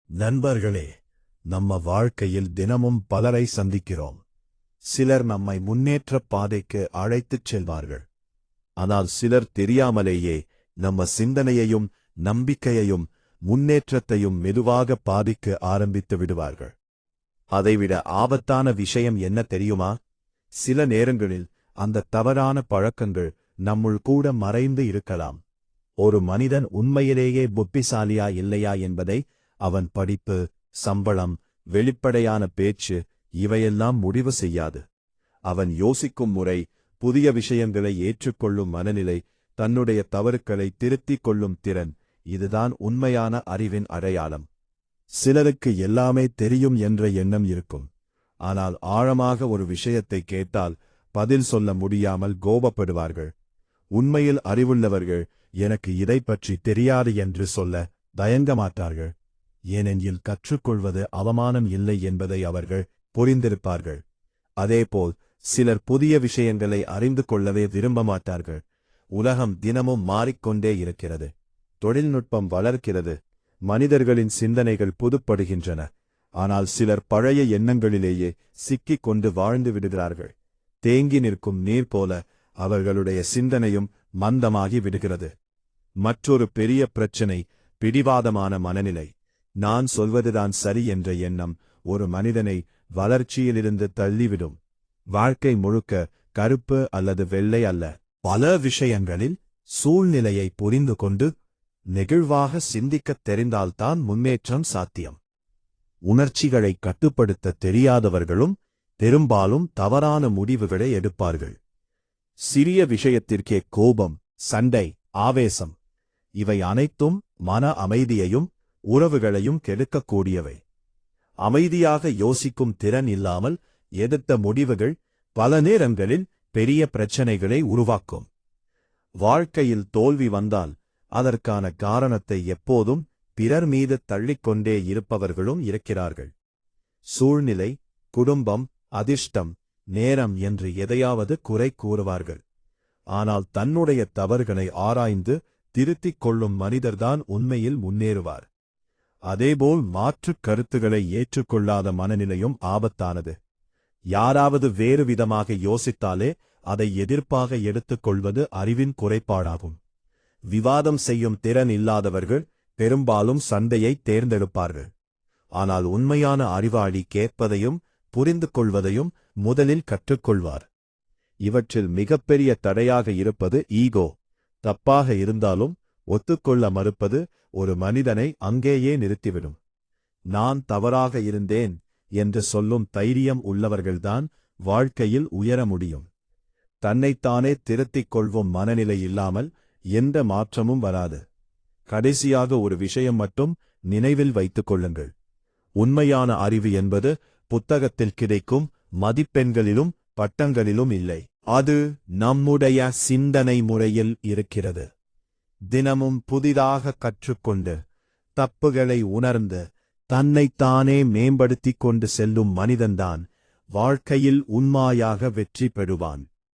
நண்பர்களே, நம்ம வாழ்க்கையில் தினமும் பலரை சந்திக்கிறோம். சிலர் நம்மை முன்னேற்ற பாதைக்கு அழைத்துச் செல்வார்கள். ஆனால் சிலர் தெரியாமலேயே நம்ம சிந்தனையையும் நம்பிக்கையையும் முன்னேற்றத்தையும் மெதுவாக பாதிக்க ஆரம்பித்து விடுவார்கள். அதைவிட ஆபத்தான விஷயம் என்ன தெரியுமா? சில நேரங்களில் அந்த தவறான பழக்கங்கள் நம்முள் கூட மறைந்து இருக்கலாம். ஒரு மனிதன் உண்மையிலேயே புத்திசாலியா இல்லையா என்பதை அவன் படிப்பு, சம்பளம், வெளிப்படையான பேச்சு இவையெல்லாம் முடிவு செய்யாது. அவன் யோசிக்கும் முறை, புதிய விஷயங்களை ஏற்றுக்கொள்ளும் மனநிலை, தன்னுடைய தவறுகளை திருத்திக் கொள்ளும் திறன், இதுதான் உண்மையான அறிவின் அடையாளம். சிலருக்கு எல்லாமே தெரியும் என்ற எண்ணம் இருக்கும். ஆனால் ஆழமாக ஒரு விஷயத்தை கேட்டால் பதில் சொல்ல முடியாமல் கோபப்படுவார்கள். உண்மையில் அறிவுள்ளவர்கள் எனக்கு இதை பற்றி தெரியாது என்று சொல்ல தயங்க மாட்டார்கள். ஏனெனில் கற்றுக்கொள்வது அவமானம் இல்லை என்பதை அவர்கள் புரிந்திருப்பார்கள். அதேபோல் சிலர் புதிய விஷயங்களை அறிந்து கொள்ளவே விரும்ப மாட்டார்கள். உலகம் தினமும் மாறிக்கொண்டே இருக்கிறது. தொழில்நுட்பம் வளர்க்கிறது. மனிதர்களின் சிந்தனைகள் புதுப்படுகின்றன. ஆனால் சிலர் பழைய எண்ணங்களிலேயே சிக்கிக் கொண்டு வாழ்ந்து விடுகிறார்கள். தேங்கி நிற்கும் நீர் போல அவர்களுடைய சிந்தனையும் மந்தமாகி விடுகிறது. மற்றொரு பெரிய பிரச்சினை பிடிவாதமான மனநிலை. நான் சொல்வதுதான் சரி என்ற எண்ணம் ஒரு மனிதனை வளர்ச்சியிலிருந்து தள்ளிவிடும். வாழ்க்கை முழுக்க கருப்பு அல்லது வெள்ளை அல்ல. பல விஷயங்களில் சூழ்நிலையை புரிந்து கொண்டு நெகிழ்வாக சிந்திக்கத் தெரிந்தால்தான் முன்னேற்றம் சாத்தியம். உணர்ச்சிகளை கட்டுப்படுத்த தெரியாதவர்களும் பெரும்பாலும் தவறான முடிவுகளை எடுப்பார்கள். சிறிய விஷயத்திற்கே கோபம், சண்டை, ஆவேசம் இவை அனைத்தும் மன அமைதியையும் உறவுகளையும் கெடுக்கக்கூடியவை. அமைதியாக யோசிக்கும் திறன் இல்லாமல் எடுத்த முடிவுகள் பல நேரங்களில் பெரிய பிரச்சனைகளை உருவாக்கும். வாழ்க்கையில் தோல்வி வந்தால் அதற்கான காரணத்தை எப்போதும் பிறர் மீது தள்ளிக்கொண்டே இருப்பவர்களும் இருக்கிறார்கள். சூழ்நிலை, குடும்பம், அதிர்ஷ்டம், நேரம் என்று எதையாவது குறை கூறுவார்கள். ஆனால் தன்னுடைய தவறுகளை ஆராய்ந்து திருத்திக் கொள்ளும் மனிதர்தான் உண்மையில் முன்னேறுவார். அதேபோல் மாற்றுக் கருத்துக்களை ஏற்றுக்கொள்ளாத மனநிலையும் ஆபத்தானது. யாராவது வேறு விதமாக யோசித்தாலே அதை எதிர்ப்பாக எடுத்துக் கொள்வது அறிவின் குறைபாடாகும். விவாதம் செய்யும் திறன் இல்லாதவர்கள் பெரும்பாலும் சண்டையை தேர்ந்தெடுப்பார்கள். ஆனால் உண்மையான அறிவாளி கேட்பதையும் புரிந்து கொள்வதையும் முதலில் கற்றுக்கொள்வார். இவற்றில் மிகப்பெரிய தடையாக இருப்பது ஈகோ. தப்பாக இருந்தாலும் ஒத்துக்கொள்ள மறுப்பது ஒரு மனிதனை அங்கேயே நிறுத்திவிடும். நான் தவறாக இருந்தேன் என்று சொல்லும் தைரியம் உள்ளவர்கள்தான் வாழ்க்கையில் உயர முடியும். தன்னைத்தானே திருத்திக் கொள்வோம் மனநிலை இல்லாமல் எந்த மாற்றமும் வராது. கடைசியாக ஒரு விஷயம் மட்டும் நினைவில் வைத்துக் கொள்ளுங்கள். உண்மையான அறிவு என்பது புத்தகத்தில் கிடைக்கும் மதிப்பெண்களிலும் பட்டங்களிலும் இல்லை. அது நம்முடைய சிந்தனை முறையில் இருக்கிறது. தினமும் புதிதாக கற்றுக்கொண்டு தப்புகளை உணர்ந்து தன்னைத்தானே மேம்படுத்திக் கொண்டு செல்லும் மனிதன்தான் வாழ்க்கையில் உண்மையாக வெற்றி பெறுவான்.